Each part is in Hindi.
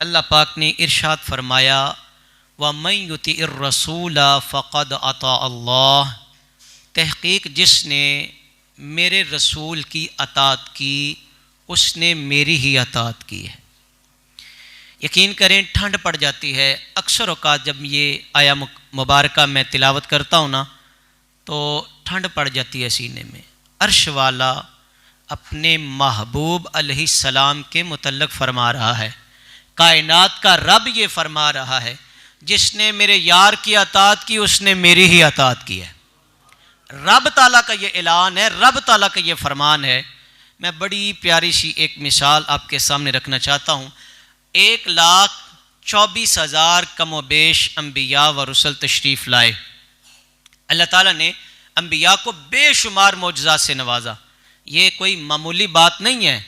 अल्लाह पाक ने इरशाद फरमाया, व मन युतिइर रसूल फ़क़द अता अल्लाह, तहक़ीक़ जिसने मेरे रसूल की अताअत की उसने मेरी ही अताअत की है। यकीन करें ठंड पड़ जाती है। अक्सर औक़ात जब ये आया मुबारका मैं तिलावत करता हूँ ना तो ठंड पड़ जाती है सीने में। अर्श वाला अपने महबूब अलैहिस्सलाम के मुतल्लक़ फरमा रहा है, कायनात का रब ये फरमा रहा है, जिसने मेरे यार की अताअत की उसने मेरी ही अताअत की है। रब ताला का ये ऐलान है, रब ताला का ये फरमान है। मैं बड़ी प्यारी सी एक मिसाल आपके सामने रखना चाहता हूँ। 1,24,000 कमो बेश अम्बिया व रुसल तशरीफ़ लाए। अल्लाह ताला ने अम्बिया को बेशुमार मौजज़ात से नवाजा। ये कोई मामूली बात नहीं है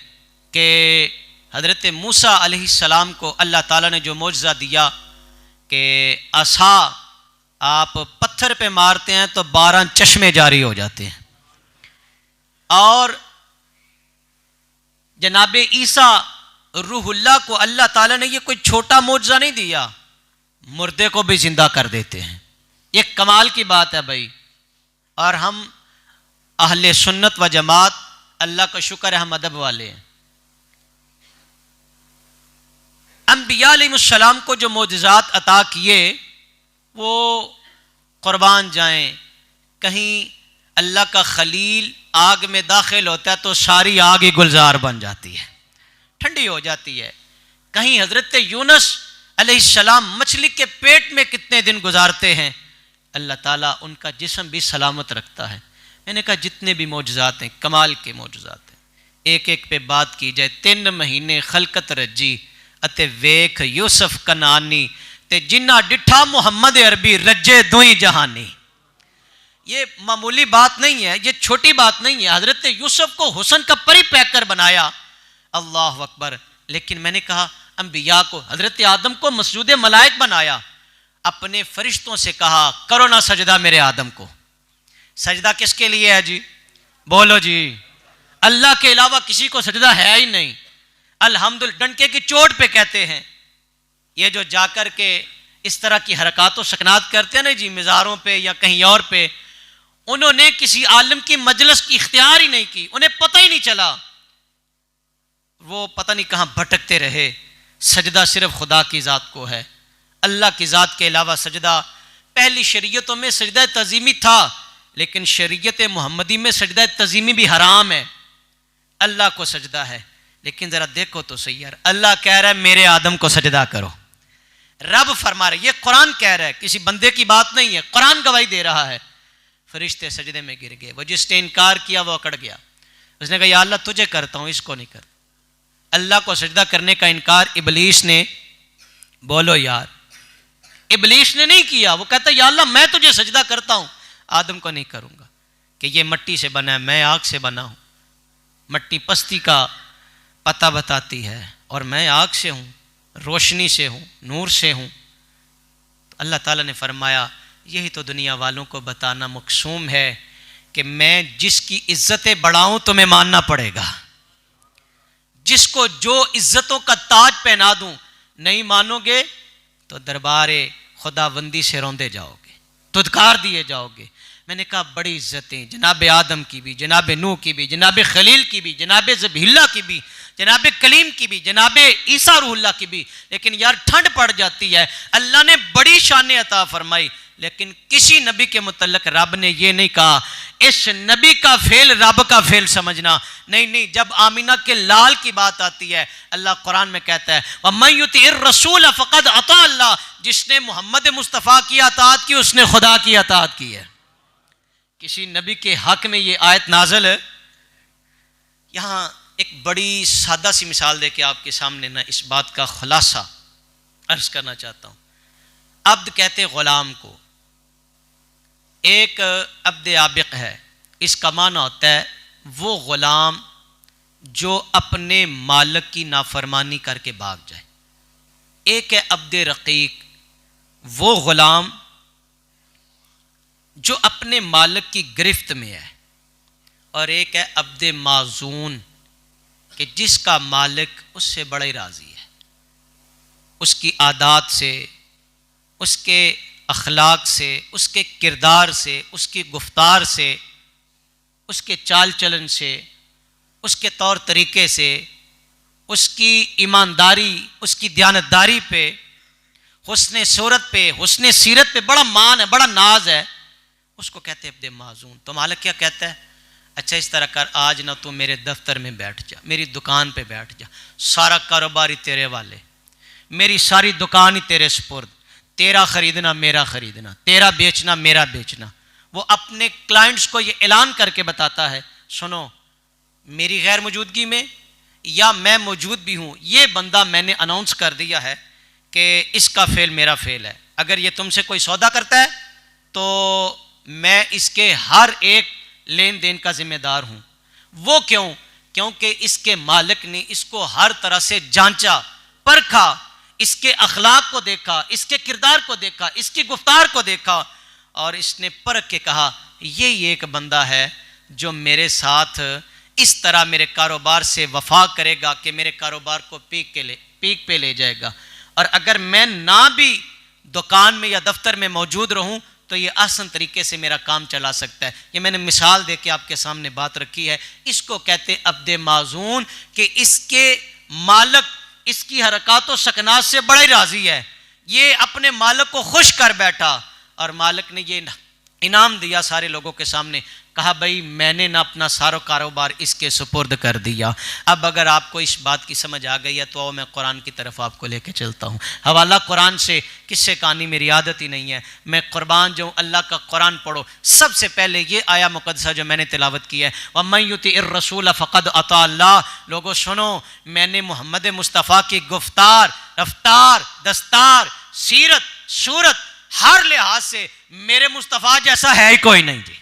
कि हज़रत मूसा अलैहिस्सलाम को अल्लाह ताला ने जो मौजज़ा दिया कि असा आप पत्थर पे मारते हैं तो 12 चश्मे जारी हो जाते हैं, और जनाब ईसा रूहुल्लाह को अल्लाह ताला ने ये कोई छोटा मौजज़ा नहीं दिया, मुर्दे को भी जिंदा कर देते हैं। ये कमाल की बात है भाई। और हम अहले सुन्नत व जमात, अल्लाह का शुक्र है हम अदब वाले हैं। अंबिया अलैहिस्सलाम को जो मौजज़ात अता किए वो कुर्बान जाएं, कहीं अल्लाह का खलील आग में दाखिल होता है तो सारी आग ही गुलजार बन जाती है, ठंडी हो जाती है। कहीं हज़रत यूनुस अलैहिस्सलाम मछली के पेट में कितने दिन गुजारते हैं, अल्लाह ताला उनका जिस्म भी सलामत रखता है। मैंने कहा जितने भी मौजज़ात हैं कमाल के मौजज़ात हैं, एक एक पे बात की जाए। 3 महीने खलकत रजी अते वेख यूसुफ कनानी ते जिन्ना डिठा मुहम्मद अरबी रजे दुई जहानी। ये मामूली बात नहीं है, ये छोटी बात नहीं है। हज़रत यूसुफ को हुस्न का परी पैकर बनाया, अल्लाह अकबर। लेकिन मैंने कहा अंबिया को, हज़रत आदम को मसजूद मलाइक बनाया, अपने फरिश्तों से कहा करो ना सजदा मेरे आदम को। सजदा किसके लिए है जी? बोलो जी। अल्लाह के अलावा किसी को सजदा है ही नहीं। अल्हम्दुलिल्लाह डंके की चोट पे कहते हैं। ये जो जाकर के इस तरह की हरकत व सकनात करते हैं ना जी, मज़ारों पे या कहीं और पे, उन्होंने किसी आलिम की मजलिस की इख्तियार ही नहीं की, उन्हें पता ही नहीं चला, वो पता नहीं कहाँ भटकते रहे। सजदा सिर्फ खुदा की ज़ात को है, अल्लाह की ज़ात के अलावा सजदा, पहली शरीयतों में सजदा तज़ीमी था, लेकिन शरीयत मोहम्मदी में सजदा तज़ीमी भी हराम है। अल्लाह को सजदा है, लेकिन ज़रा देखो तो सही यार, अल्लाह कह रहा है मेरे आदम को सजदा करो, रब फरमा रहा है, ये कुरान कह रहा है, किसी बंदे की बात नहीं है, कुरान गवाही दे रहा है। फरिश्ते सजदे में गिर गए। वो जिसने इनकार किया वो अकड़ गया, उसने कहा या अल्लाह तुझे करता हूँ, इसको नहीं करता। अल्लाह को सजदा करने का इनकार इबलीस ने, बोलो यार, इबलीस ने नहीं किया। वो कहता या अल्लाह मैं तुझे सजदा करता हूँ, आदम को नहीं करूँगा, कि ये मट्टी से बना है, मैं आग से बना हूँ। मट्टी पस्ती का पता बताती है और मैं आग से हूँ, रोशनी से हूँ, नूर से हूँ। तो अल्लाह ताला ने फरमाया यही तो दुनिया वालों को बताना मकसूम है कि मैं जिसकी इज्जतें बढ़ाऊँ तुम्हें मानना पड़ेगा, जिसको जो इज्जतों का ताज पहना दूँ नहीं मानोगे तो दरबारे खुदाबंदी से रौंदे जाओगे, तुदकार दिए जाओगे। मैंने कहा बड़ी इज्जतें जनाब आदम की भी, जनाब नूह की भी, जनाब खलील की भी, जनाब ज़बीहुल्लाह की भी, जनाब कलीम की भी, जनाब ईसा रूहुल्लाह की भी। लेकिन यार ठंड पड़ जाती है, अल्लाह ने बड़ी शान अता फरमाई, लेकिन किसी नबी के मुतल्लक रब ने यह नहीं कहा इस नबी का फेल रब का फेल समझना। नहीं नहीं, जब आमीना के लाल की बात आती है, अल्लाह कुरान में कहता है वमन युतिइर रसूल फ़क़द अता अल्लाह, जिसने मोहम्मद मुस्तफ़ा की अताअत की उसने खुदा की अताअत की है। किसी नबी के हक में ये आयत नाज़िल है। यहाँ एक बड़ी सादा सी मिसाल दे के आपके सामने ना इस बात का खुलासा अर्ज करना चाहता हूँ। अब्द कहते ग़ुलाम को, एक अब्द आबिक है, इसका माना होता है वो ग़ुलाम जो अपने मालिक की नाफरमानी करके भाग जाए। एक है अब्द रक़ीक, वो ग़ुलाम जो अपने मालिक की गिरफ्त में है, और एक है अब्द माजून कि जिसका मालिक उससे बड़ा ही राज़ी है। उसकी आदात से, उसके अखलाक से, उसके किरदार से, उसकी गुफ्तार से, उसके चाल चलन से, उसके तौर तरीके से, उसकी ईमानदारी, उसकी दयानतदारी पे, हुस्न सूरत पे, हुस्न सीरत पे बड़ा मान है, बड़ा नाज है, उसको कहते हैं अब्दे माजून। तो मालिक क्या कहता है, अच्छा इस तरह कर, आज ना तू मेरे दफ्तर में बैठ जा, मेरी दुकान पे बैठ जा, सारा कारोबार ही तेरे वाले, मेरी सारी दुकान ही तेरे सुपुर्द, तेरा खरीदना मेरा खरीदना, तेरा बेचना मेरा बेचना। वो अपने क्लाइंट्स को ये ऐलान करके बताता है, सुनो मेरी गैर मौजूदगी में या मैं मौजूद भी हूँ, ये बंदा मैंने अनाउंस कर दिया है कि इसका फेल मेरा फेल है, अगर ये तुमसे कोई सौदा करता है तो मैं इसके हर एक लेन देन का जिम्मेदार हूँ। वो क्यों? क्योंकि इसके मालिक ने इसको हर तरह से जांचा, परखा, इसके अखलाक को देखा, इसके किरदार को देखा, इसकी गुफ्तार को देखा, और इसने परख के कहा ये एक बंदा है जो मेरे साथ इस तरह मेरे कारोबार से वफा करेगा कि मेरे कारोबार को पीक पे ले जाएगा। और अगर मैं ना भी दुकान में या दफ्तर में मौजूद रहूं तो ये आसान तरीके से मेरा काम चला सकता है। ये मैंने मिसाल दे के आपके सामने बात रखी है। इसको कहते अब्दे माजून कि इसके मालिक इसकी हरकत व सकनात से बड़े राजी है, ये अपने मालिक को खुश कर बैठा और मालिक ने ये इनाम दिया सारे लोगों के सामने, कहा भाई मैंने ना अपना सारा कारोबार इसके सुपुर्द कर दिया। अब अगर आपको इस बात की समझ आ गई है तो आओ मैं कुरान की तरफ आपको लेके चलता हूँ। हवाला कुरान से, किस्से कहानी मेरी आदत ही नहीं है, मैं कुर्बान जाऊँ, अल्लाह का कुरान पढ़ो। सबसे पहले ये आया मुक़द्दसा जो मैंने तिलावत की है, वमन युतिइर रसूल फ़क़द अता अल्लाह। लोगों सुनो, मैंने मोहम्मद मुस्तफ़ा की गुफ्तार, रफ्तार, दस्तार, सीरत, सूरत, हर लिहाज से मेरे मुस्तफ़ा जैसा है ही कोई नहीं जी,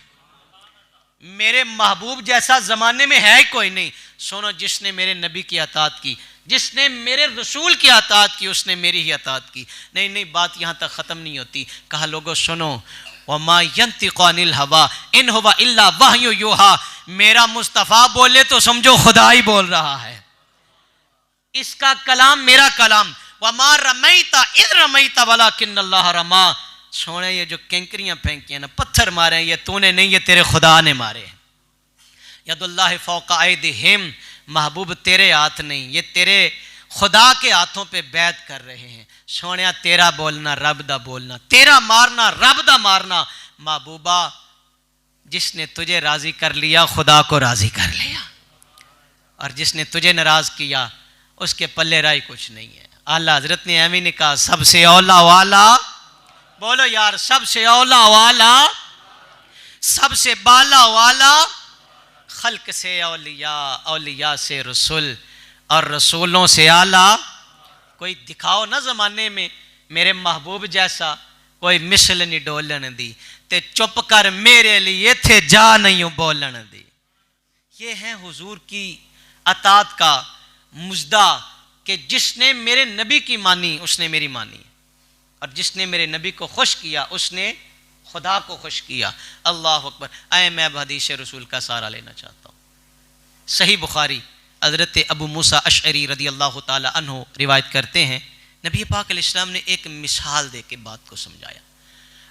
मेरे महबूब जैसा जमाने में है ही कोई नहीं। सुनो, जिसने मेरे नबी की अतात की, जिसने मेरे रसूल की अतात की, उसने मेरी ही अतात की। नहीं नहीं, बात यहाँ तक ख़त्म नहीं होती। कहा लोगों सुनो, वमा यंतिक़ु अनिल हवा इन हुवा इल्ला वह्यु यूहा। मेरा मुस्तफ़ा बोले तो समझो खुदा ही बोल रहा है, इसका कलाम मेरा कलाम। वमा रमैता इज़ रमैता वलाकिन्नल्लाह रमा। सोने ये जो कैंकरियां फेंकी हैं ना, पत्थर मारे, ये तूने नहीं, ये तेरे खुदा ने मारे। यदुल्लाह फौका ऐदिहिम, महबूब तेरे हाथ नहीं, ये तेरे खुदा के हाथों पे बैत कर रहे हैं। सोनिया तेरा बोलना रब दा बोलना, तेरा मारना रब दा मारना। महबूबा जिसने तुझे राजी कर लिया खुदा को राजी कर लिया, और जिसने तुझे नाराज किया उसके पल्ले राई कुछ नहीं है। आला हजरत ने एमी ने कहा, सबसे औला वाला, बोलो यार, सबसे औला वाला, सबसे बाला वाला, खल्क से औलिया, औलिया से रसूल, और रसूलों से आला। कोई दिखाओ ना जमाने में मेरे महबूब जैसा, कोई मिसल नहीं डोलन दी, ते चुप कर मेरे लिए थे जा नहीं बोलन दी। ये है हुजूर की अतात का मुजदा कि जिसने मेरे नबी की मानी उसने मेरी मानी, और जिसने मेरे नबी को खुश किया उसने खुदा को खुश किया। अल्लाह अकबर। आए मैं अब हदीस रसूल का सहारा लेना चाहता हूँ। सही बुखारी हज़रत अबू मूसा अशअरी रदी अल्लाह ताला अन्हु रिवायत करते हैं, नबी पाक अलैहिस्सलाम ने एक मिसाल दे के बात को समझाया।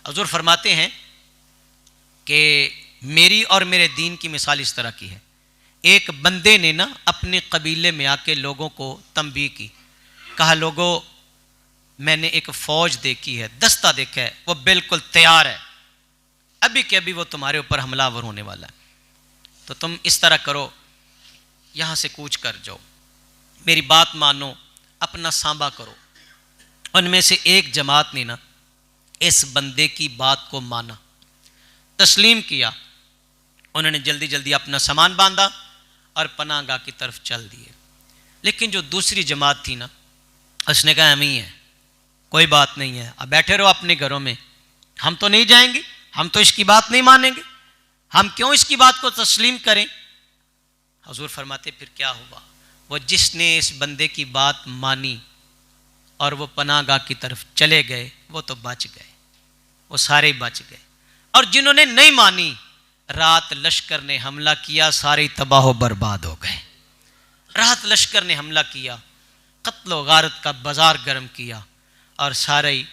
हुज़ूर फरमाते हैं कि मेरी और मेरे दीन की मिसाल इस तरह की है। एक बंदे ने ना अपने कबीले में आके लोगों को तंबीह की, कहा लोगों मैंने एक फौज देखी है, दस्ता देखा है, वो बिल्कुल तैयार है, अभी के अभी वो तुम्हारे ऊपर हमलावर होने वाला है, तो तुम इस तरह करो, यहाँ से कूच कर जाओ, मेरी बात मानो, अपना सांबा करो। उनमें से एक जमात ने ना इस बंदे की बात को माना, तस्लीम किया। उन्होंने जल्दी जल्दी अपना सामान बांधा और पनाहगाह की तरफ चल दिए। लेकिन जो दूसरी जमात थी ना, उसने कहा हम ही है, कोई बात नहीं है, अब बैठे रहो अपने घरों में, हम तो नहीं जाएंगे, हम तो इसकी बात नहीं मानेंगे, हम क्यों इसकी बात को तस्लीम करें। हुजूर फरमाते फिर क्या हुआ, वो जिसने इस बंदे की बात मानी और वो पनाहगाह की तरफ चले गए वो तो बच गए, वो सारे बच गए। और जिन्होंने नहीं मानी, रात लश्कर ने हमला किया, सारे तबाह बर्बाद हो गए। रात लश्कर ने हमला किया, कत्ल व गारत का बाजार गर्म किया और सारे ही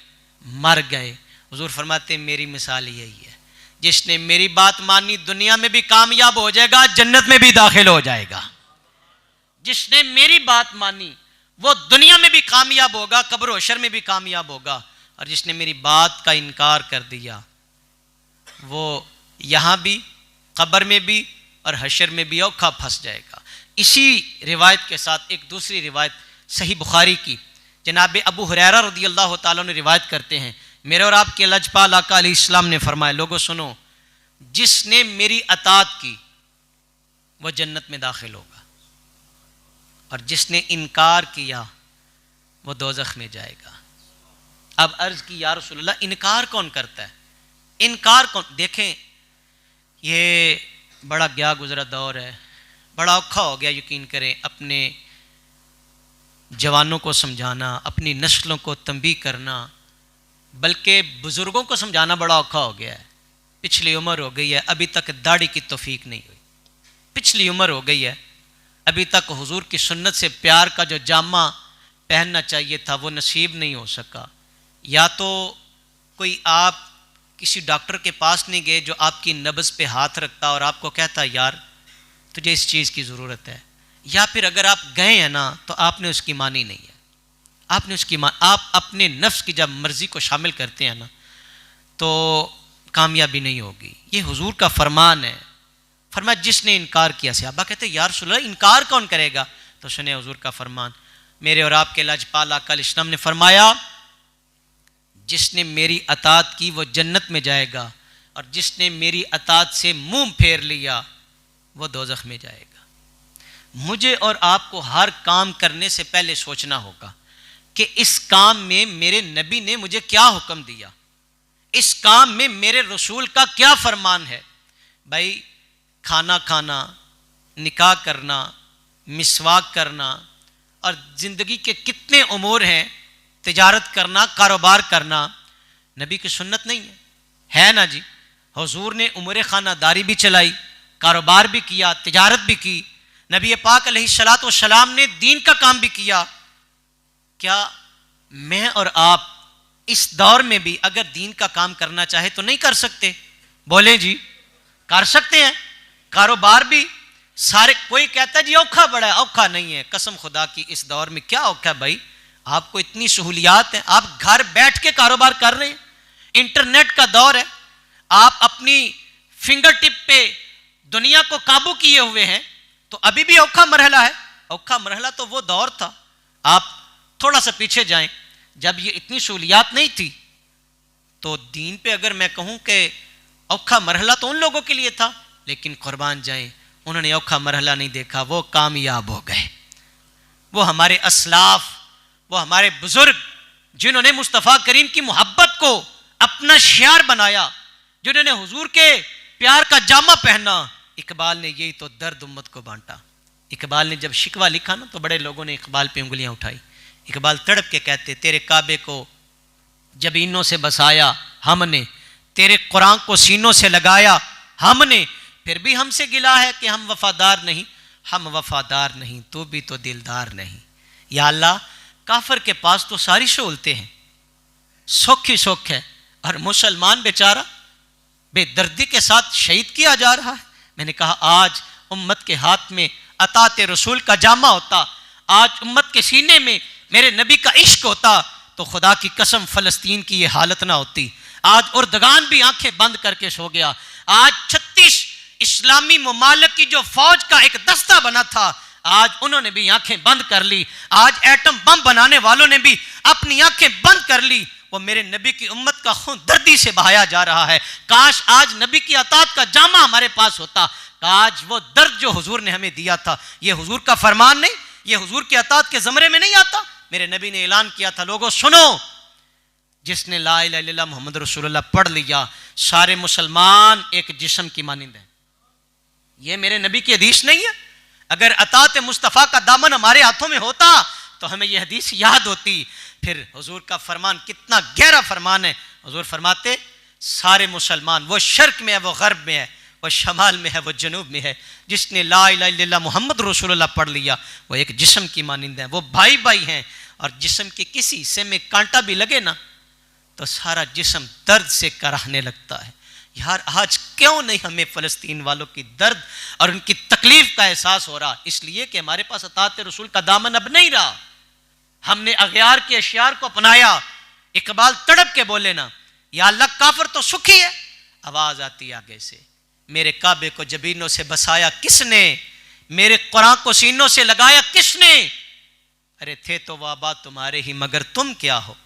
मर गए। हुजूर फरमाते मेरी मिसाल यही है, जिसने मेरी बात मानी दुनिया में भी कामयाब हो जाएगा, जन्नत में भी दाखिल हो जाएगा। जिसने मेरी बात मानी वो दुनिया में भी कामयाब होगा, कब्र व हशर में भी कामयाब होगा, और जिसने मेरी बात का इनकार कर दिया वो यहाँ भी, कब्र में भी और हशर में भी औखा फंस जाएगा। इसी रिवायत के साथ एक दूसरी रिवायत सही बुखारी की, जनाब अबू हुरैरा रज़ियल्लाहु ताला अन्हु रिवायत करते हैं, मेरे और आपके लजपाल आका अलैहिस्सलाम ने फरमाया, लोगों सुनो, जिसने मेरी अतात की वह जन्नत में दाखिल होगा, और जिसने इनकार किया वो दोज़ख में जाएगा। अब अर्ज की या रसूलल्लाह, इनकार कौन करता है? इनकार कौन? देखें, ये बड़ा गया गुजरा दौर है, बड़ा औखा हो गया, यकीन करें, अपने जवानों को समझाना, अपनी नस्लों को तंबीह करना, बल्कि बुज़ुर्गों को समझाना बड़ा औखा हो गया है। पिछली उम्र हो गई है, अभी तक दाढ़ी की तौफीक नहीं हुई। पिछली उम्र हो गई है, अभी तक हुजूर की सुन्नत से प्यार का जो जामा पहनना चाहिए था वो नसीब नहीं हो सका। या तो कोई आप किसी डॉक्टर के पास नहीं गए जो आपकी नब्ज़ पे हाथ रखता और आपको कहता यार तुझे इस चीज़ की ज़रूरत है, या फिर अगर आप गए हैं ना तो आपने उसकी मानी नहीं है, आपने उसकी आप अपने नफ्स की जब मर्ज़ी को शामिल करते हैं ना तो कामयाबी नहीं होगी। ये हुजूर का फरमान है। फरमाया जिसने इनकार किया, सहाबा कहते यार रसूलल्लाह इनकार कौन करेगा? तो सुने हुजूर का फरमान, मेरे और आपके लजपाल आका अलैहिस्सलाम ने फरमाया, जिसने मेरी अतात की वो जन्नत में जाएगा, और जिसने मेरी अतात से मुंह फेर लिया वो दोज़ख में जाएगा। मुझे और आपको हर काम करने से पहले सोचना होगा कि इस काम में मेरे नबी ने मुझे क्या हुक्म दिया, इस काम में मेरे रसूल का क्या फरमान है। भाई खाना खाना, निकाह करना, मिसवाक करना और ज़िंदगी के कितने उमूर हैं, तिजारत करना, कारोबार करना, नबी की सुन्नत नहीं है ना जी। हुजूर ने उमूर खानादारी भी चलाई, कारोबार भी किया, तिजारत भी की, नबी पाक अलैहिस्सलातु वस्सलाम ने दीन का काम भी किया। क्या मैं और आप इस दौर में भी अगर दीन का काम करना चाहे तो नहीं कर सकते? बोले जी, कर सकते हैं। कारोबार भी सारे, कोई कहता है जी औखा बड़ा है, औखा नहीं है। कसम खुदा की इस दौर में क्या औखा है भाई, आपको इतनी सहूलियात है, आप घर बैठ के कारोबार कर रहे हैं, इंटरनेट का दौर है, आप अपनी फिंगर टिप पे दुनिया को काबू किए हुए हैं। तो अभी भी औखा मरहला है। औखा मरहला तो वो दौर था, आप थोड़ा सा पीछे जाएं, जब ये इतनी सहूलियात नहीं थी। तो दीन पे अगर मैं कहूं कि औखा मरहला तो उन लोगों के लिए था, लेकिन कुर्बान जाएं, उन्होंने औखा मरहला नहीं देखा, वो कामयाब हो गए। वो हमारे असलाफ, वो हमारे बुजुर्ग जिन्होंने मुस्तफ़ा करीम की मोहब्बत को अपना शियार बनाया, जिन्होंने हुजूर के प्यार का जामा पहना। इकबाल ने यही तो दर्द उम्मत को बांटा। इकबाल ने जब शिकवा लिखा ना तो बड़े लोगों ने इकबाल पे उंगलियां उठाई। इकबाल तड़प के कहते, तेरे काबे को जबीनों से बसाया हमने, तेरे कुरान को सीनों से लगाया हमने, फिर भी हमसे गिला है कि हम वफादार नहीं। हम वफादार नहीं, तू भी तो दिलदार नहीं। या अल्लाह, काफिर के पास तो सारी सहूलतें हैं, सुख ही सुख है, और मुसलमान बेचारा बेदर्दी के साथ शहीद किया जा रहा है। मैंने कहा आज उम्मत के हाथ में अतात रसूल का जामा होता, आज उम्मत के सीने में मेरे नबी का इश्क होता, तो खुदा की कसम फलस्तीन की ये हालत ना होती। आज उर्दगान भी आंखें बंद करके सो गया। आज 36 इस्लामी ममालिक की जो फौज का एक दस्ता बना था, आज उन्होंने भी आंखें बंद कर ली। आज एटम बम बनाने वालों ने भी अपनी आंखें बंद कर ली। वो मेरे नबी की उम्मत का खून दर्दी से बहाया जा रहा है। काश आज नबी की अतात का जामा हमारे पास होता, काश वो दर्द जो हुजूर ने हमें दिया था, ये हुजूर का फरमान नहीं, ये हुजूर की अतात के ज़मरे में नहीं आता। मेरे नबी ने ऐलान किया था, लोगों सुनो, जिसने ला इलाहा इल्लल्लाह मोहम्मद रसूलुल्लाह पढ़ लिया, सारे मुसलमान एक जिस्म की मानिंद है। ये मेरे नबी की हदीस नहीं है। अगर अतात मुस्तफ़ा का दामन हमारे हाथों में होता तो हमें यह हदीस याद होती। फिर हुजूर का फरमान कितना गहरा फरमान है। हुजूर फरमाते, सारे मुसलमान, वो शर्क में है, वो गर्ब में है, वो शमाल में है, वो जनूब में है। जिसने ला इलाहा इल्लल्लाह मोहम्मद रसूलुल्लाह पढ़ लिया वो एक जिस्म की मानिंद है, वो भाई भाई हैं। और जिस्म के किसी हिस्से में कांटा भी लगे ना तो सारा जिस्म दर्द से कराहने लगता है। यार आज क्यों नहीं हमें फ़लस्तीन वालों की दर्द और उनकी तकलीफ का एहसास हो रहा? इसलिए कि हमारे पास अताअत रसूल का दामन अब नहीं रहा। हमने अगयार के अशियार को अपनाया। इकबाल तड़प के बोले ना, या अल्लाह काफिर तो सुखी है। आवाज आती आगे से, मेरे काबे को जबीनों से बसाया किसने, मेरे कुरान को सीनों से लगाया किसने? अरे थे तो वह बात तुम्हारे ही, मगर तुम क्या हो?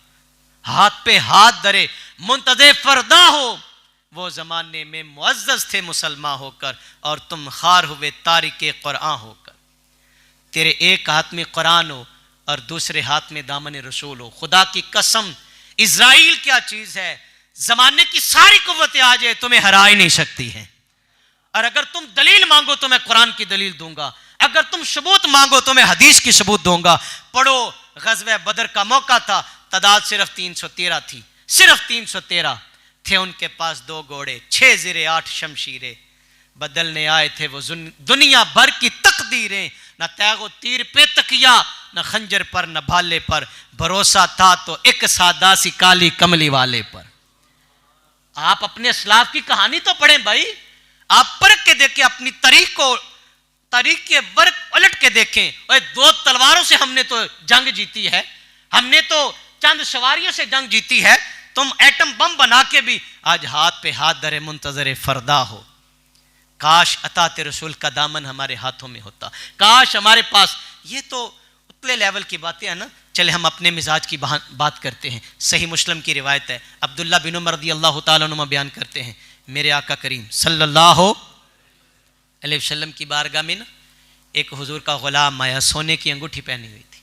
हाथ पे हाथ धरे मुंतज़े फरदा हो। वो जमाने में मुअज़्ज़ज़ थे मुसलमान होकर और तुम खार हुए तारिके कुरान होकर। तेरे एक हाथ में कुरान हो और दूसरे हाथ में दामन रसूल हो। खुदा की कसम, इज़राइल क्या चीज है, जमाने की सारी कुव्वतें आ जाए तुम्हें हरा ही नहीं सकती हैं। और अगर तुम दलील मांगो तो मैं कुरान की दलील दूंगा, अगर तुम सबूत मांगो तो मैं हदीस की सबूत दूंगा। पढ़ो, गज़वे बदर का मौका था, तादाद सिर्फ 313 थी, सिर्फ 313 थे। उनके पास 2 घोड़े, 6 ज़िरे 8 शमशीरें। बदलने आए थे वो दुनिया भर की तकदीरें। न तैगो तीर पे तकिया, न खंजर पर, न भाले पर। भरोसा था तो एक सादा सी काली कमली वाले पर। आप अपने असलाफ की कहानी तो पढ़ें भाई, आप परख के देखें, अपनी तारीख के वर्क उलट के देखें। और 2 तलवारों से हमने तो जंग जीती है, हमने तो चंद सवारियों से जंग जीती है। तुम एटम बम बना के भी आज हाथ पे हाथ धरे मुंतजर फरदा हो। काश अताअत रसूल का दामन हमारे हाथों में होता, काश हमारे पास। ये तो उतले लेवल की बातें हैं ना। चले हम अपने मिजाज की बात करते हैं। सही मुस्लिम की रिवायत है, अब्दुल्ला बिन उमर रज़ियल्लाहु ताला अन्हुमा बयान करते हैं, मेरे आका करीम सल्लल्लाहु अलैहि वसल्लम की बारगाह में ना एक हुजूर का गुलाम आया, सोने की अंगूठी पहनी हुई थी।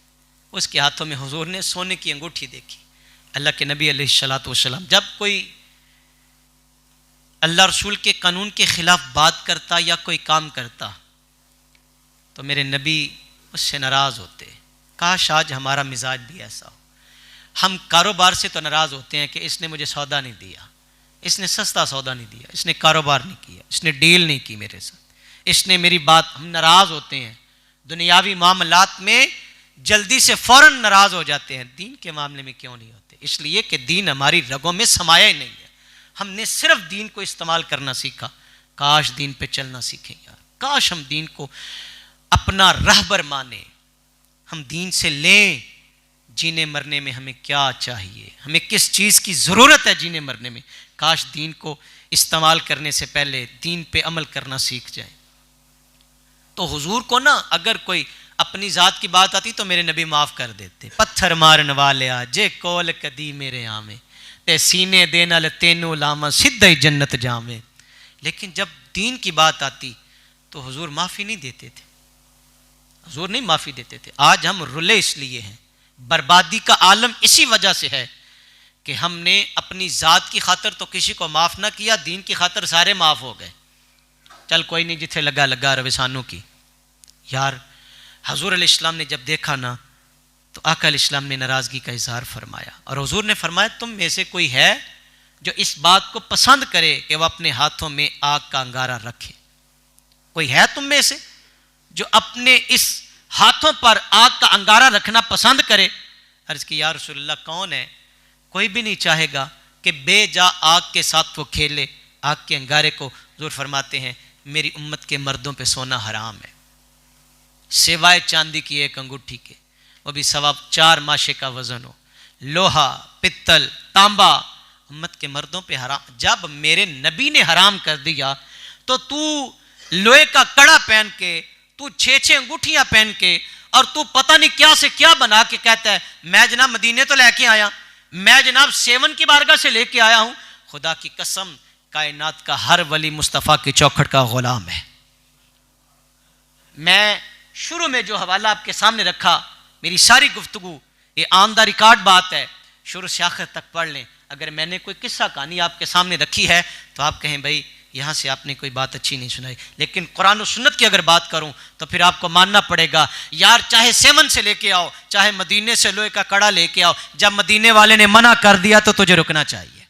उसके हाथों में हुजूर ने सोने की अंगूठी देखी। अल्लाह के नबी अलैहिस्सलातु वस्सलाम जब कोई अल्लाह रसूल के कानून के खिलाफ बात करता या कोई काम करता तो मेरे नबी उससे नाराज़ होते। काश आज हमारा मिजाज भी ऐसा हो। हम कारोबार से तो नाराज़ होते हैं कि इसने मुझे सौदा नहीं दिया, इसने सस्ता सौदा नहीं दिया, इसने कारोबार नहीं किया, इसने डील नहीं की मेरे साथ, इसने मेरी बात। हम नाराज़ होते हैं दुनियावी मामलात में, जल्दी से फौरन नाराज़ हो जाते हैं। दीन के मामले में क्यों नहीं होते? इसलिए कि दीन हमारी रगों में समाया ही नहीं है। हमने सिर्फ दीन को इस्तेमाल करना सीखा। काश दीन पे चलना सीखें यार, काश हम दीन को अपना रहबर माने, हम दीन से लें जीने मरने में हमें क्या चाहिए, हमें किस चीज़ की ज़रूरत है जीने मरने में। काश दीन को इस्तेमाल करने से पहले दीन पे अमल करना सीख जाए। तो हुजूर को ना अगर कोई अपनी ज़ात की बात आती तो मेरे नबी माफ़ कर देते। पत्थर मारन वाले आ जे कोल कदी मेरे आमे ते सीने दे नाल तेनू लामा सीधा ही जन्नत जावे। लेकिन जब दीन की बात आती तो हुजूर माफ़ी नहीं देते थे, हुजूर नहीं माफ़ी देते थे। आज हम रुले इसलिए हैं, बर्बादी का आलम इसी वजह से है कि हमने अपनी ज़ात की खातर तो किसी को माफ़ ना किया, दीन की खातर सारे माफ़ हो गए। चल कोई नहीं, जिथे लगा लगा रवे सानू की। यार हुजूर अलैहिस्सलाम ने जब देखा ना तो आका अलैहिस्सलाम ने नाराज़गी का इजहार फरमाया और हुजूर ने फरमाया, तुम में से कोई है जो इस बात को पसंद करे कि वह अपने हाथों में आग का अंगारा रखे? कोई है तुम में से जो अपने इस हाथों पर आग का अंगारा रखना पसंद करे? अर्ज़ की, या रसूलल्लाह कौन है? कोई भी नहीं चाहेगा कि बेजा आग के साथ वो खेले, आग के अंगारे को। हुजूर फरमाते हैं, मेरी उम्मत के मर्दों पे सोना हराम है सिवाय चांदी की एक अंगूठी के, वो भी 4.25 माशे का वजन हो। लोहा, पित्तल, तांबा उम्मत के मर्दों पे हराम। जब मेरे नबी ने हराम कर दिया तो तू लोहे का कड़ा पहन के, तू 6 अंगूठियां पहन के और तू पता नहीं क्या से क्या बना के कहता है मैं जनाब मदीने तो लेके आया, मैं जनाब सेवन की बारगाह से लेके आया हूं। खुदा की कसम, कायनात का हर वली मुस्तफ़ा की चौखट का गुलाम है। मैं शुरू में जो हवाला आपके सामने रखा, मेरी सारी गुफ्तगू ये ऑन द रिकॉर्ड बात है, शुरू से आखिर तक पढ़ लें। अगर मैंने कोई किस्सा कहानी आपके सामने रखी है तो आप कहें भाई यहाँ से आपने कोई बात अच्छी नहीं सुनाई, लेकिन कुरान और सुन्नत की अगर बात करूँ तो फिर आपको मानना पड़ेगा यार, चाहे सेवन से लेके आओ, चाहे मदीने से लोहे का कड़ा लेके आओ, जब मदीने वाले ने मना कर दिया तो तुझे रुकना चाहिए।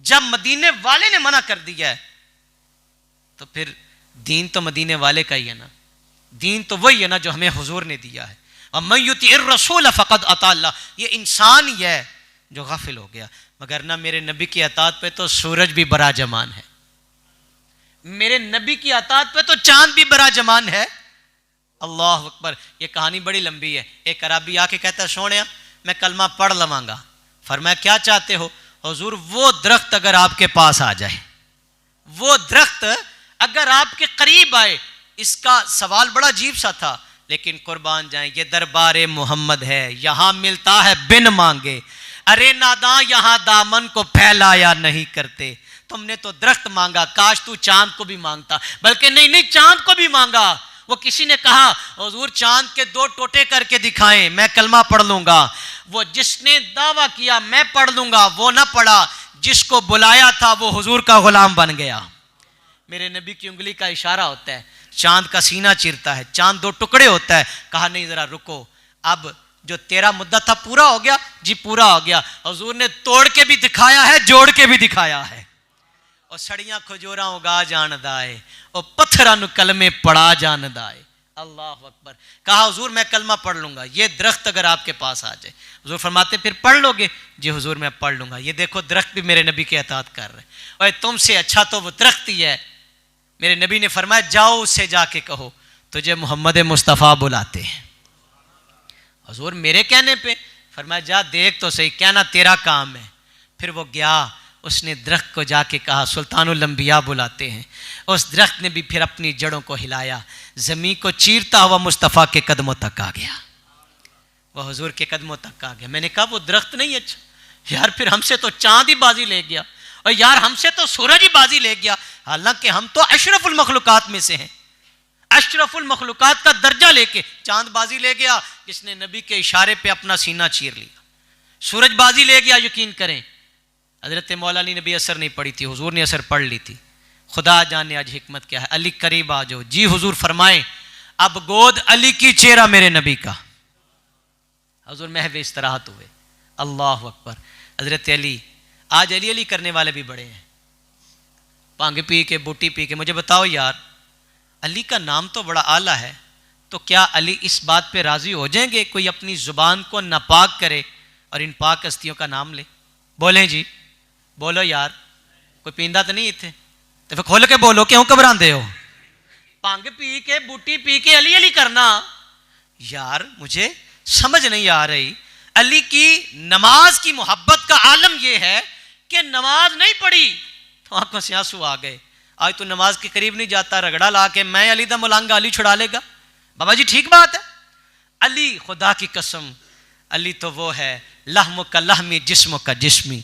जब मदीने वाले ने मना कर दिया है तो फिर दीन तो मदीने वाले का ही है ना, दीन तो वही है ना जो हमें हुजूर ने दिया है। और मैं युतिर रसूल फ़क़द अता अल्लाह, ये इंसान ही है जो गाफिल हो गया, मगर ना मेरे नबी की अतात पे तो सूरज भी बड़ा जमान है, मेरे नबी की अतात पे तो चांद भी बड़ा जमान है। अल्लाह अकबर। ये कहानी बड़ी लंबी है। एक अरबी आके कहता है सोनिया मैं कलमा पढ़ लवांगा। फरमाया क्या चाहते हो? हुजूर वो दरख्त अगर आपके पास आ जाए, वो दरख्त अगर आपके करीब आए। इसका सवाल बड़ा अजीब सा था, लेकिन कुर्बान जाए ये दरबार मोहम्मद है, यहां मिलता है बिन मांगे। अरे नादा यहां दामन को फैलाया नहीं करते, तुमने तो दरख्त मांगा, काश तू चांद को भी मांगता। बल्कि नहीं नहीं, चांद को भी मांगा। वो किसी ने कहा हुजूर चांद के 2 टोटे करके दिखाएं, मैं कलमा पढ़ लूंगा। वो जिसने दावा किया मैं पढ़ लूंगा, वो ना पढ़ा। जिसको बुलाया था वो हुजूर का गुलाम बन गया। मेरे नबी की उंगली का इशारा होता है, चांद का सीना चीरता है, चांद 2 टुकड़े होता है। कहा नहीं जरा रुको, अब जो तेरा मुद्दा था पूरा हो गया? जी पूरा हो गया। हुजूर ने तोड़ के भी दिखाया है, जोड़ के भी दिखाया है। और सड़ियां खजूरा उगा जानदा है, और पत्थरां नु कलमे पढ़ा जानदा है। अल्लाह अकबर। कहा हुजूर मैं कलमा पढ़ लूंगा, ये दरख्त अगर आपके पास आ जाए। हुजूर फरमाते फिर पढ़ लोगे? जी हुजूर मैं पढ़ लूंगा। ये देखो दरख्त भी मेरे नबी के अतात कर रहे। और तुमसे अच्छा तो वो दरख्त ही है। मेरे नबी ने फरमाया जाओ उससे जाके कहो तुझे मोहम्मद मुस्तफ़ा बुलाते हैं। हुजूर मेरे कहने पे? फरमाया जा देख तो सही, कहना तेरा काम है। फिर वो गया, उसने दरख्त को जाके कहा सुल्तानुल अंबिया बुलाते हैं। उस दरख्त ने भी फिर अपनी जड़ों को हिलाया, ज़मीन को चीरता हुआ मुस्तफ़ा के कदमों तक आ गया। वह हुजूर के कदमों तक आ गया। मैंने कहा वो दरख्त नहीं अच्छा यार, फिर हमसे तो चांद ही बाजी ले गया, और यार हमसे तो सूरज ही बाजी ले गया। हालांकि हम तो अशरफुल मखलूकात में से हैं, अशरफुल मखलूकात का दर्जा लेके चांद बाजी ले गया, जिसने नबी के इशारे पे अपना सीना चीर लिया। सूरज बाजी ले गया। यकीन करें हजरत मौला अली ने भी असर नहीं पड़ी थी, हुजूर ने असर पढ़ ली थी। खुदा जाने आज हिकमत क्या है। अली करीब आ जाओ। जी हुजूर फरमाए अब गोद अली की चेहरा मेरे नबी का। हुजूर महव इस्तराहत हुए। अल्लाह अकबर। हजरत अली, आज अली अली करने वाले भी बड़े हैं, भांग पी के बूटी पी के। मुझे बताओ यार, अली का नाम तो बड़ा आला है, तो क्या अली इस बात पे राजी हो जाएंगे कोई अपनी जुबान को नापाक करे और इन पाक हस्तियों का नाम ले? बोलें जी, बोलो यार। कोई पींदा तो नहीं इतने? तो फिर खोल के बोलो, क्यों घबराते हो? भांग पी के बूटी पी के अली अली करना, यार मुझे समझ नहीं आ रही। अली की नमाज की मोहब्बत का आलम यह है कि नमाज नहीं पढ़ी तो आंखों से आंसू आ गए। आज तो नमाज के करीब नहीं जाता, रगड़ा ला के मैं अली दा मुलांगा, अली छुड़ा लेगा। बाबा जी ठीक बात है। अली खुदा की कसम, अली तो वो है लहम का लहमी जिस्म का जिस्मी।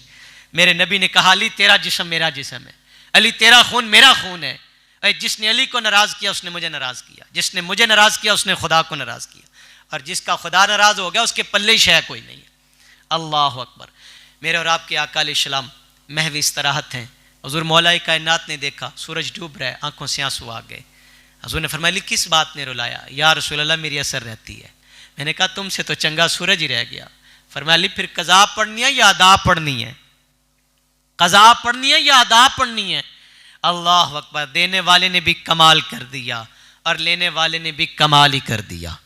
मेरे नबी ने कहा अली तेरा जिस्म मेरा जिस्म है, अली तेरा खून मेरा खून है। जिसने अली को नाराज किया उसने मुझे नाराज किया, जिसने मुझे नाराज किया उसने खुदा को नाराज किया, और जिसका खुदा नाराज हो गया उसके पल्ले ही शय कोई नहीं है। अल्लाह अकबर। मेरे और आपके आका अलैहिस्सलाम महव इस्तराहत हैं। हुजूर मौला कायनात ने देखा सूरज डूब रहा है, आंखों से आंसू आ गए। हुजूर ने फरमाया किस बात ने रुलाया? या रसूल अल्लाह मेरी असर रहती है। मैंने कहा तुमसे तो चंगा सूरज ही रह गया। फरमाया फिर कज़ा पढ़नी है या अदा पढ़नी है? कज़ा पढ़नी है या अदा पढ़नी है? अल्लाह अकबर। देने वाले ने भी कमाल कर दिया और लेने वाले ने भी कमाल ही कर दिया।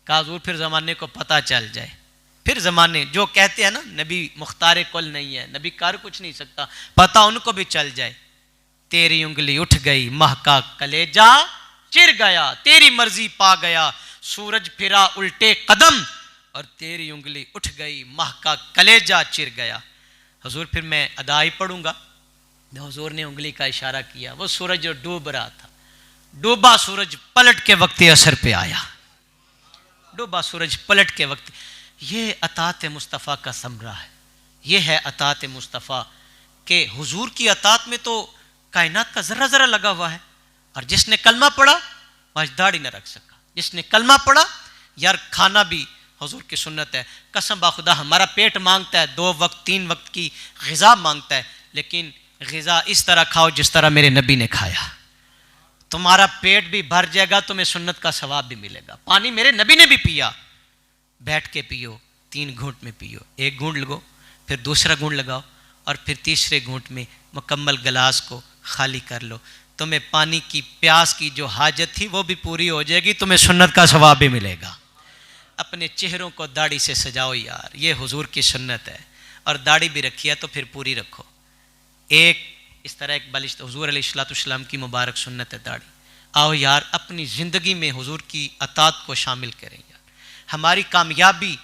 कहा हुजूर फिर ज़माने को पता चल जाए, फिर ज़माने जो कहते हैं ना नबी मुख्तार कुल नहीं है, नबी कर कुछ नहीं सकता, पता उनको भी चल जाए। तेरी उंगली उठ गई महका कलेजा चिर गया, तेरी मर्जी पा गया सूरज फिरा उल्टे कदम, और तेरी उंगली उठ गई महका कलेजा चिर गया। हुजूर फिर मैं अदा ही पढ़ूंगा। हुजूर ने उंगली का इशारा किया। वो सूरज जो डूब रहा था, डूबा सूरज पलट के वक्त असर पे आया। डूबा सूरज पलट के वक्त। ये अतात मुस्तफ़ा का समरा है, ये है अतात मुस्तफ़ा के हुजूर की अतात में तो कायनात का जरा जरा लगा हुआ है। और जिसने कलमा पढ़ा आज दाढ़ी न रख सका, जिसने कलमा पढ़ा यार खाना भी हुजूर की सुन्नत है। कसम बाखुदा हमारा पेट मांगता है 2 वक्त 3 वक्त की ग़िज़ा मांगता है, लेकिन ग़िज़ा इस तरह खाओ जिस तरह मेरे नबी ने खाया, तुम्हारा पेट भी भर जाएगा, तुम्हें सुन्नत का सवाब भी मिलेगा। पानी मेरे नबी ने भी पिया, बैठ के पियो, 3 घूंट में पियो, 1 घूंट लगो, फिर दूसरा घूंट लगाओ, और फिर तीसरे घूंट में मुकम्मल गिलास को खाली कर लो। तुम्हें पानी की प्यास की जो हाजत थी वो भी पूरी हो जाएगी, तुम्हें सुन्नत का सवाब भी मिलेगा। अपने चेहरों को दाढ़ी से सजाओ यार, ये हुजूर की सुन्नत है। और दाढ़ी भी रखी है तो फिर पूरी रखो। एक इस तरह एक बलिश्त हुजूर अलैहिस्सलाम की मुबारक सुन्नत है दाढ़ी। आओ यार अपनी ज़िंदगी में हुजूर की अतात को शामिल करें यार। हमारी कामयाबी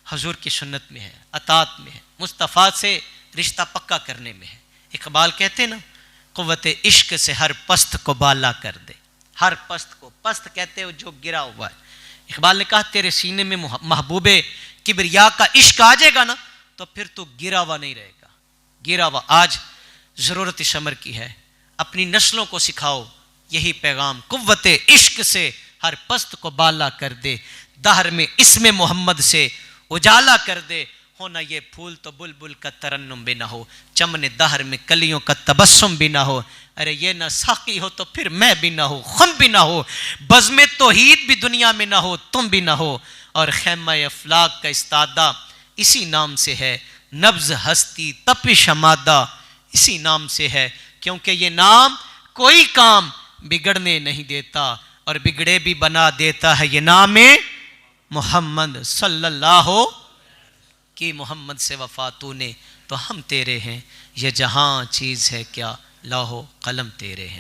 हुजूर की सुन्नत में है, अतात में है, मुस्तफ़ा से रिश्ता पक्का करने में है। इकबाल कहते ना, क़ुव्वत इश्क से हर पस्त को बाला कर दे। हर पस्त को, पस्त कहते हो जो गिरा हुआ है। इकबाल ने कहा तेरे सीने में महबूबे किबरिया का इश्क आ जाएगा ना तो फिर तू गिरा हुआ नहीं रहेगा। गिरा हुआ आज ज़रूरत इस अमर की है, अपनी नस्लों को सिखाओ यही पैगाम, क़ुव्वत इश्क से हर पस्त को बाला कर दे, दहर में इसमें मोहम्मद से उजाला कर दे। हो ना ये फूल तो बुलबुल का तरन्नुम भी ना हो, चमन दहर में कलियों का तबस्सुम भी ना हो। अरे ये ना साकी हो तो फिर मैं भी ना हो, खुम भी ना हो, बज़्म तौहीद भी दुनिया में ना हो, तुम भी ना हो। और खैमा अफलाक का इस्तादा इसी नाम से है, नब्ज़ हस्ती तपिश मादा इसी नाम से है। क्योंकि ये नाम कोई काम बिगड़ने नहीं देता और बिगड़े भी बना देता है। ये नाम है मोहम्मद सल्लल्लाहु कि मोहम्मद से वफा तूने तो हम तेरे हैं, ये जहां चीज़ है क्या लौहो कलम तेरे हैं।